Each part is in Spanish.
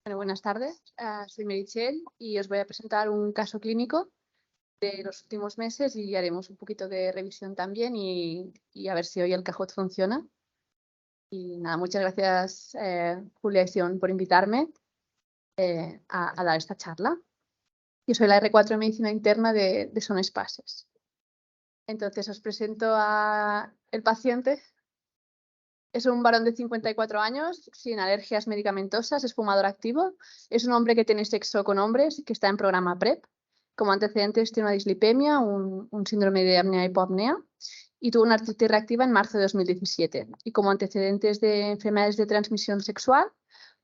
Bueno, buenas tardes, soy Meritxell y os voy a presentar un caso clínico de los últimos meses y haremos un poquito de revisión también y a ver si hoy el Kahoot funciona. Y nada, muchas gracias Julia y Sion por invitarme a dar esta charla. Yo soy la R4 de Medicina Interna de Son Spaces. Entonces os presento a el paciente. Es un varón de 54 años, sin alergias medicamentosas, es fumador activo. Es un hombre que tiene sexo con hombres, que está en programa PrEP. Como antecedentes tiene una dislipemia, un síndrome de apnea-hipoapnea y tuvo una artritis reactiva en marzo de 2017. Y como antecedentes de enfermedades de transmisión sexual,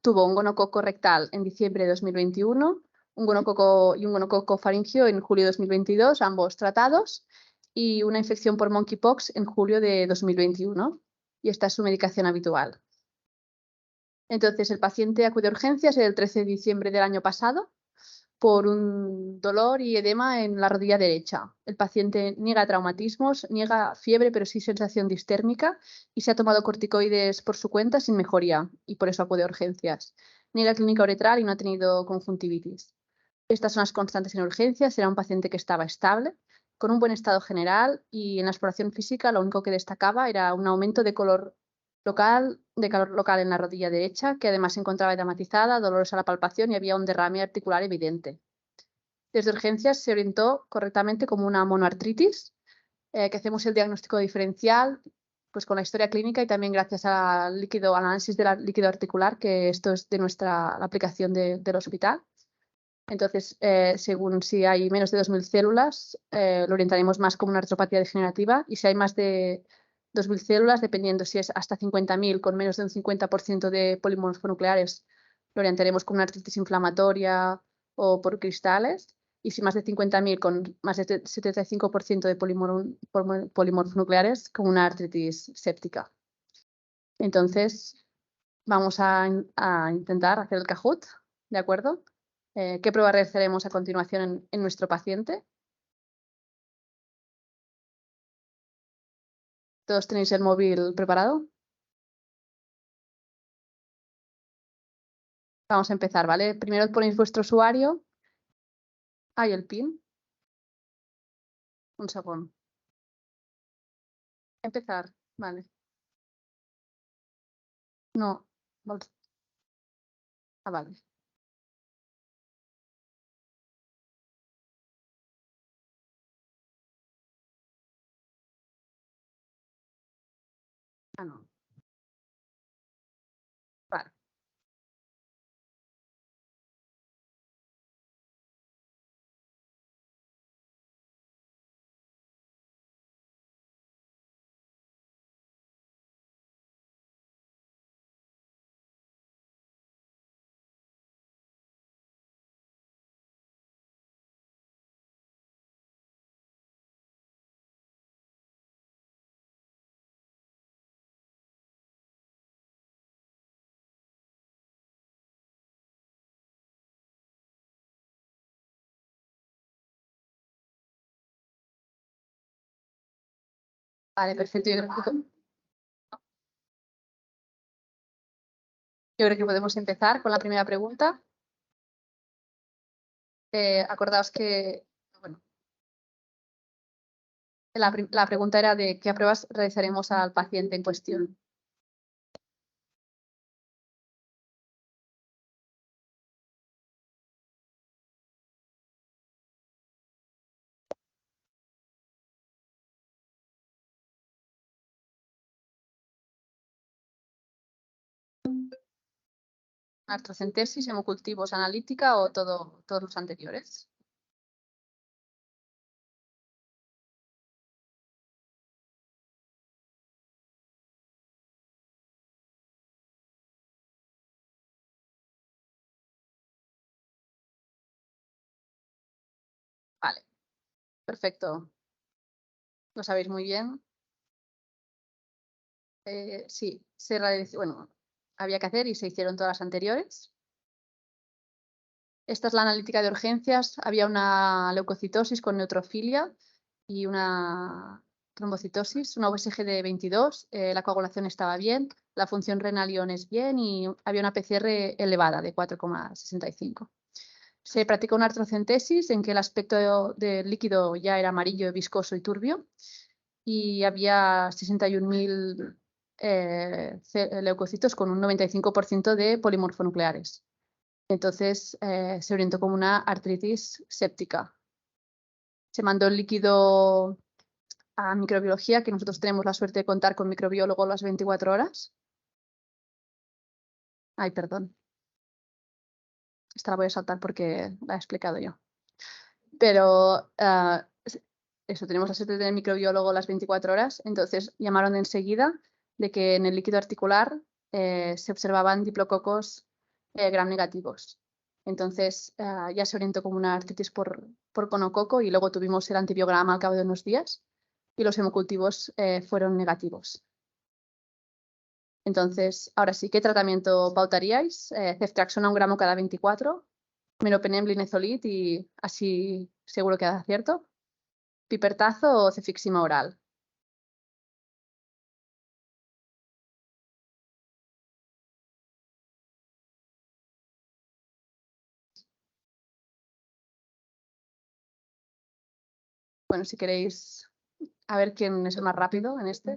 tuvo un gonococo rectal en diciembre de 2021, un gonococo faríngeo en julio de 2022, ambos tratados, y una infección por monkeypox en julio de 2021. Y esta es su medicación habitual. Entonces, el paciente acude a urgencias el 13 de diciembre del año pasado por un dolor y edema en la rodilla derecha. El paciente niega traumatismos, niega fiebre, pero sí sensación distérmica y se ha tomado corticoides por su cuenta sin mejoría y por eso acude a urgencias. Niega clínica uretral y no ha tenido conjuntivitis. Estas son las constantes en urgencias. Era un paciente que estaba estable, con un buen estado general y en la exploración física lo único que destacaba era un aumento de calor local en la rodilla derecha, que además se encontraba edematizada, dolores a la palpación y había un derrame articular evidente. Desde urgencias se orientó correctamente como una monoartritis, que hacemos el diagnóstico diferencial pues con la historia clínica y también gracias al análisis del líquido articular, que esto es de la aplicación del hospital. Entonces, según si hay menos de 2.000 células, lo orientaremos más como una artropatía degenerativa y si hay más de 2.000 células, dependiendo si es hasta 50.000 con menos de un 50% de polimorfonucleares, lo orientaremos como una artritis inflamatoria o por cristales y si más de 50.000 con más de 75% de polimorfonucleares, como una artritis séptica. Entonces, vamos a intentar hacer el Kahoot, ¿de acuerdo? ¿Qué prueba realizaremos a continuación en nuestro paciente? ¿Todos tenéis el móvil preparado? Vamos a empezar, ¿vale? Primero ponéis vuestro usuario. Y el PIN. Un segundo. Empezar, vale. No. Vale. No. Vale. Vale, perfecto. Yo creo que podemos empezar con la primera pregunta. Acordaos que, bueno, la pregunta era de qué pruebas realizaremos al paciente en cuestión. Artrocentesis, hemocultivos, analítica o todos los anteriores. Vale, perfecto. Lo sabéis muy bien. Sí, bueno, había que hacer y se hicieron todas las anteriores. Esta es la analítica de urgencias. Había una leucocitosis con neutrofilia y una trombocitosis, una USG de 22, la coagulación estaba bien, la función renal-iones bien y había una PCR elevada de 4,65. Se practicó una artrocentesis en que el aspecto del líquido ya era amarillo, viscoso y turbio y había 61.000 leucocitos con un 95% de polimorfonucleares. Entonces se orientó como una artritis séptica. Se mandó el líquido a microbiología, que nosotros tenemos la suerte de contar con microbiólogo las 24 horas. Ay, perdón. Esta la voy a saltar porque la he explicado yo. Pero eso, tenemos la suerte de tener microbiólogo las 24 horas. Entonces llamaron enseguida de que en el líquido articular se observaban diplococos gram negativos. Entonces ya se orientó como una artritis por conococo y luego tuvimos el antibiograma al cabo de unos días y los hemocultivos fueron negativos. Entonces, ahora sí, ¿qué tratamiento pautaríais? Ceftriaxona 1 gramo cada 24, meropenem, linezolid y así seguro que da cierto. Pipertazo o cefixima oral. Bueno, si queréis, a ver quién es el más rápido en este.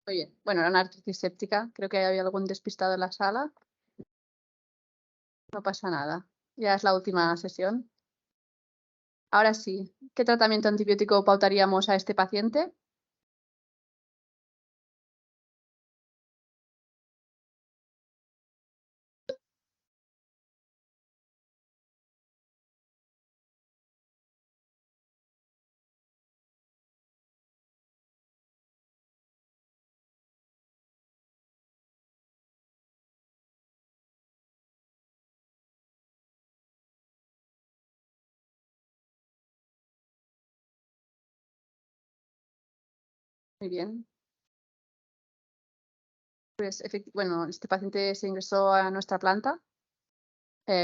Muy bien. Bueno, era una artritis séptica. Creo que había algún despistado en la sala. No pasa nada. Ya es la última sesión. Ahora sí, ¿qué tratamiento antibiótico pautaríamos a este paciente? Muy bien. Pues, bueno, este paciente se ingresó a nuestra planta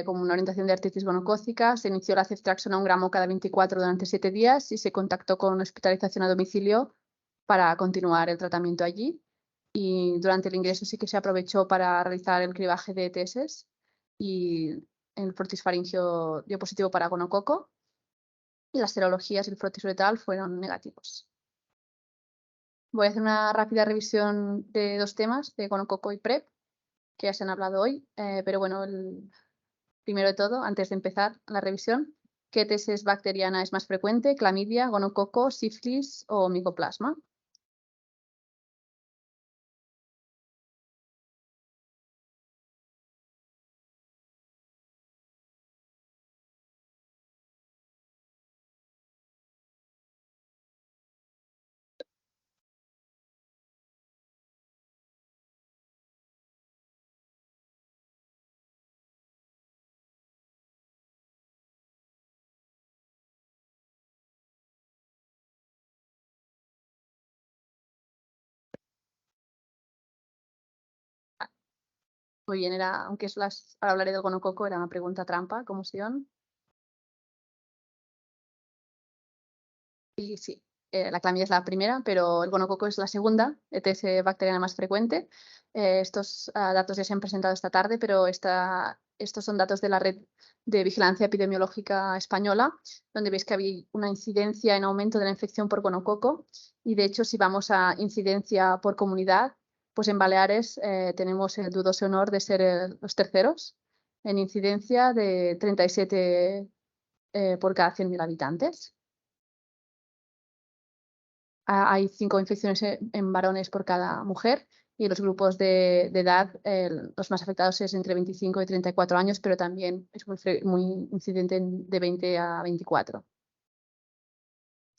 como una orientación de artritis gonocócica. Se inició la ceftriaxona 1 gramo cada 24 durante 7 días y se contactó con hospitalización a domicilio para continuar el tratamiento allí. Y durante el ingreso sí que se aprovechó para realizar el cribaje de ETS y el frotis faringio dio positivo para gonococo y las serologías y el frotis uretral fueron negativos. Voy a hacer una rápida revisión de 2 temas, de gonococo y PrEP, que ya se han hablado hoy, pero bueno, primero de todo, antes de empezar la revisión, ¿qué tesis bacteriana es más frecuente? ¿Clamidia, gonococo, sífilis o micoplasma? Muy bien, aunque ahora hablaré del gonococo, era una pregunta trampa, como Sion. Y sí, la clamidia es la primera, pero el gonococo es la segunda ETS bacteriana más frecuente. Estos datos ya se han presentado esta tarde, pero estos son datos de la Red de Vigilancia Epidemiológica Española, donde veis que había una incidencia en aumento de la infección por gonococo. Y de hecho, si vamos a incidencia por comunidad, pues en Baleares tenemos el dudoso honor de ser los terceros en incidencia de 37 por cada 100.000 habitantes. Hay 5 infecciones en varones por cada mujer y los grupos de edad, los más afectados es entre 25 y 34 años, pero también es muy incidente de 20 a 24.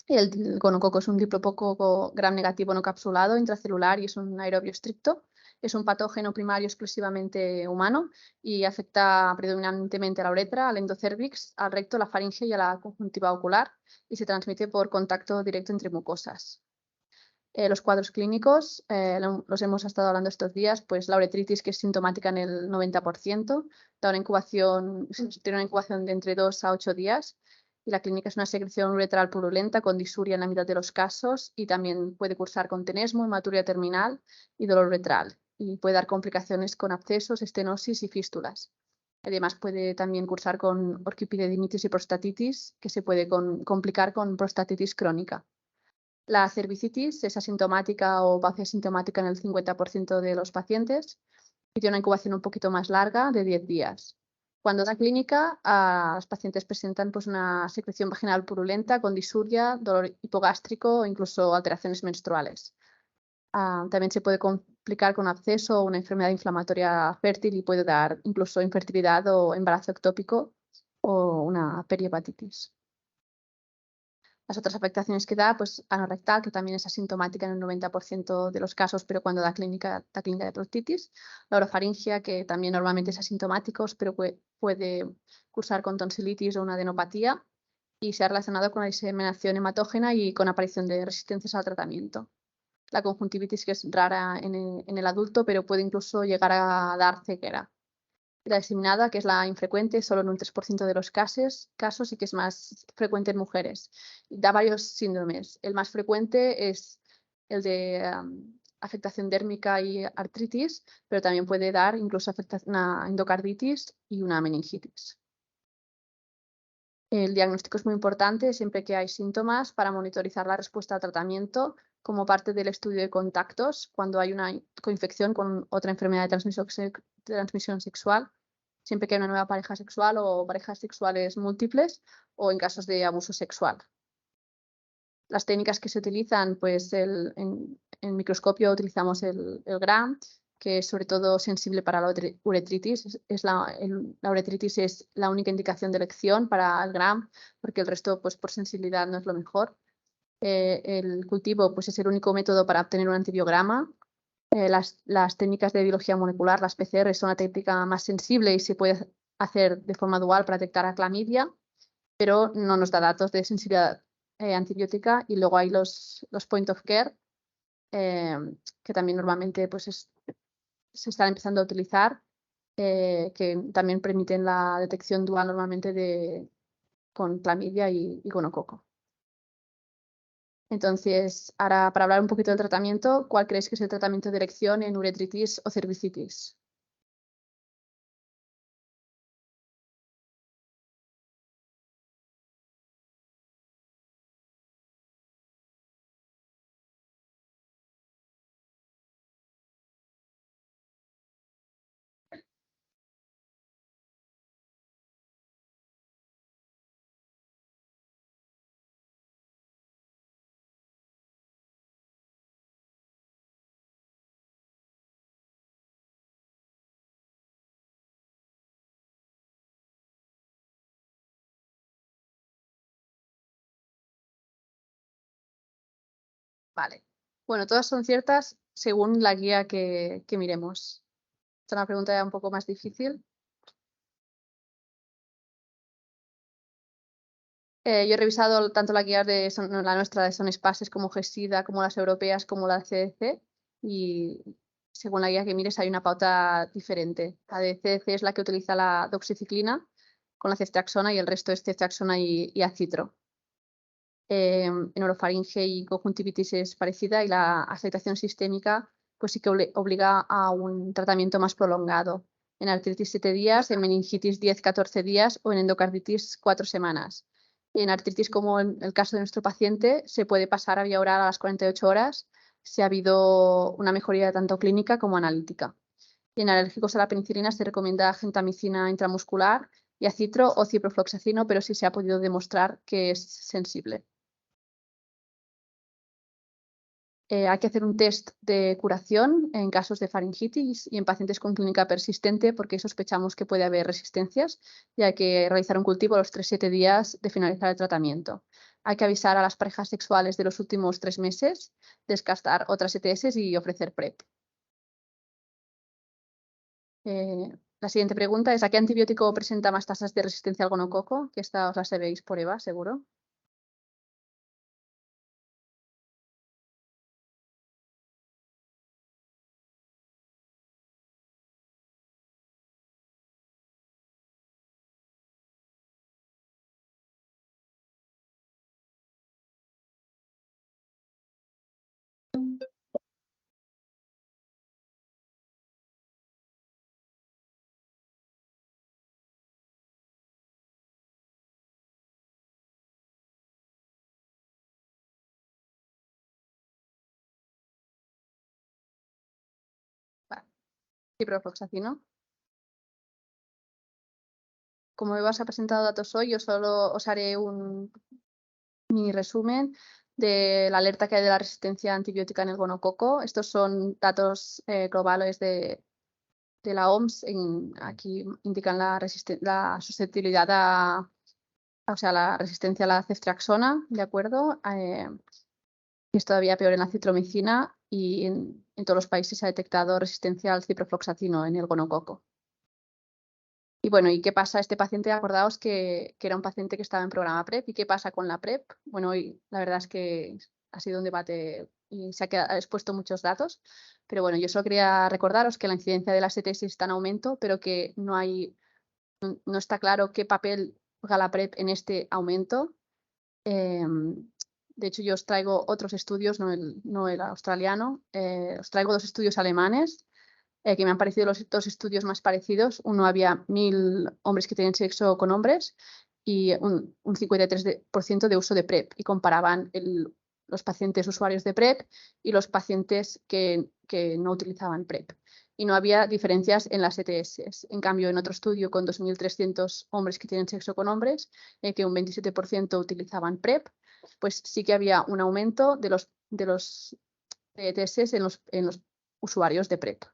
El gonococo es un diplococo gram negativo no capsulado, intracelular y es un aerobio estricto. Es un patógeno primario exclusivamente humano y afecta predominantemente a la uretra, al endocérvix, al recto, la faringe y a la conjuntiva ocular y se transmite por contacto directo entre mucosas. Los cuadros clínicos, los hemos estado hablando estos días, pues la uretritis, que es sintomática en el 90%, tiene una incubación de entre 2 a 8 días y la clínica es una secreción uretral purulenta con disuria en la mitad de los casos y también puede cursar con tenesmo, hematuria terminal y dolor uretral y puede dar complicaciones con abscesos, estenosis y fístulas. Además puede también cursar con orquipididimitis y prostatitis, que se puede complicar con prostatitis crónica. La cervicitis es asintomática o asintomática en el 50% de los pacientes y tiene una incubación un poquito más larga de 10 días. Cuando da clínica, los pacientes presentan pues, una secreción vaginal purulenta con disuria, dolor hipogástrico o incluso alteraciones menstruales. También se puede complicar con absceso o una enfermedad inflamatoria fértil y puede dar incluso infertilidad o embarazo ectópico o una perihepatitis. Las otras afectaciones que da, pues anorrectal, que también es asintomática en el 90% de los casos, pero cuando da clínica de proctitis. La orofaringia, que también normalmente es asintomático, pero puede cursar con tonsilitis o una adenopatía y se ha relacionado con la diseminación hematógena y con aparición de resistencias al tratamiento. La conjuntivitis, que es rara en el adulto, pero puede incluso llegar a dar ceguera. La diseminada, que es la infrecuente, solo en un 3% de los casos y que es más frecuente en mujeres. Da varios síndromes. El más frecuente es el de afectación dérmica y artritis, pero también puede dar incluso una endocarditis y una meningitis. El diagnóstico es muy importante siempre que hay síntomas para monitorizar la respuesta al tratamiento como parte del estudio de contactos cuando hay una coinfección con otra enfermedad de transmisión sexual, siempre que hay una nueva pareja sexual o parejas sexuales múltiples o en casos de abuso sexual. Las técnicas que se utilizan, pues en microscopio utilizamos el GRAM, que es sobre todo sensible para la uretritis. La uretritis es la única indicación de elección para el GRAM, porque el resto, pues por sensibilidad, no es lo mejor. El cultivo, pues es el único método para obtener un antibiograma. Las técnicas de biología molecular, las PCR, son la técnica más sensible y se puede hacer de forma dual para detectar a clamidia, pero no nos da datos de sensibilidad antibiótica. Y luego hay los point of care, que también normalmente pues se están empezando a utilizar, que también permiten la detección dual normalmente con clamidia y gonococo. Entonces, ahora para hablar un poquito del tratamiento, ¿cuál creéis que es el tratamiento de elección en uretritis o cervicitis? Vale. Bueno, todas son ciertas según la guía que miremos. Esta es una pregunta ya un poco más difícil. Yo he revisado tanto la guía la nuestra de Son-Espaces como GESIDA, como las europeas, como la CDC, y según la guía que mires hay una pauta diferente. La de CDC es la que utiliza la doxiciclina con la ceftriaxona y el resto es ceftriaxona y acitro. En orofaringe y conjuntivitis es parecida y la afectación sistémica pues sí que obliga a un tratamiento más prolongado. En artritis 7 días, en meningitis 10-14 días o en endocarditis 4 semanas. En artritis, como en el caso de nuestro paciente, se puede pasar a vía oral a las 48 horas si ha habido una mejoría tanto clínica como analítica. Y en alérgicos a la penicilina se recomienda gentamicina intramuscular y acitro o ciprofloxacino, pero sí se ha podido demostrar que es sensible. Hay que hacer un test de curación en casos de faringitis y en pacientes con clínica persistente porque sospechamos que puede haber resistencias y hay que realizar un cultivo a los 3-7 días de finalizar el tratamiento. Hay que avisar a las parejas sexuales de los últimos 3 meses, descartar otras ETS y ofrecer PrEP. La siguiente pregunta es: ¿a qué antibiótico presenta más tasas de resistencia al gonococo? Que esta os la sabéis por EVA, seguro. Vale. Ciprofloxacino. Como EVA os ha presentado datos hoy, yo solo os haré un mini resumen de la alerta que hay de la resistencia antibiótica en el gonococo. Estos son datos globales de la OMS. Aquí indican la susceptibilidad o sea, la resistencia a la ceftriaxona, ¿de acuerdo? Es todavía peor en la citromicina y en todos los países se ha detectado resistencia al ciprofloxacino en el gonococo. Y bueno, ¿y qué pasa? Este paciente, acordaos que era un paciente que estaba en programa PrEP. ¿Y qué pasa con la PrEP? Bueno, hoy la verdad es que ha sido un debate y se ha expuesto muchos datos, pero bueno, yo solo quería recordaros que la incidencia de las ETS está en aumento, pero que no está claro qué papel juega la PrEP en este aumento. De hecho, yo os traigo otros estudios, no el australiano. Os traigo 2 estudios alemanes que me han parecido los 2 estudios más parecidos. Uno había 1000 hombres que tenían sexo con hombres y un 53% de uso de PrEP, y comparaban los pacientes usuarios de PrEP y los pacientes que no utilizaban PrEP. Y no había diferencias en las ETS. En cambio, en otro estudio con 2300 hombres que tienen sexo con hombres, que un 27% utilizaban PrEP, pues sí que había un aumento de los ETS en los usuarios de PrEP.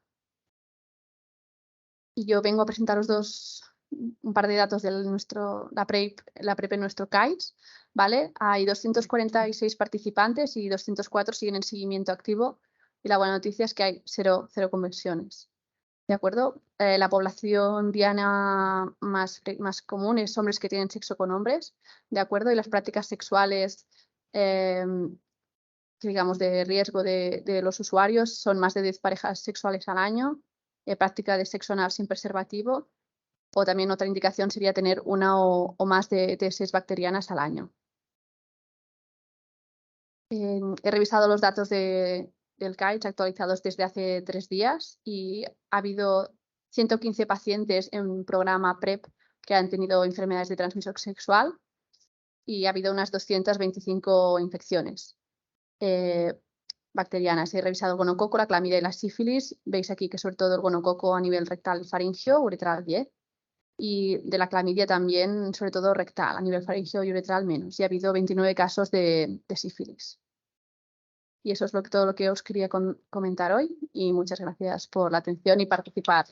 Y yo vengo a presentaros un par de datos de la PrEP en nuestro CAIS, ¿vale? Hay 246 participantes y 204 siguen en seguimiento activo, y la buena noticia es que hay cero conversiones, ¿de acuerdo? La población diana más común es hombres que tienen sexo con hombres, ¿de acuerdo? Y las prácticas sexuales, digamos, de riesgo de los usuarios son más de 10 parejas sexuales al año, práctica de sexo anal sin preservativo, o también otra indicación sería tener una o más de ETS bacterianas al año. He revisado los datos del CAIS actualizados desde hace 3 días y ha habido 115 pacientes en programa PrEP que han tenido enfermedades de transmisión sexual y ha habido unas 225 infecciones bacterianas. He revisado el gonococo, la clamidia y la sífilis. Veis aquí que sobre todo el gonococo a nivel rectal, faríngeo, uretral 10. Y de la clamidia también, sobre todo rectal, a nivel faríngeo y uretral menos. Y ha habido 29 casos de sífilis. Y eso es todo lo que os quería comentar hoy. Y muchas gracias por la atención y participar.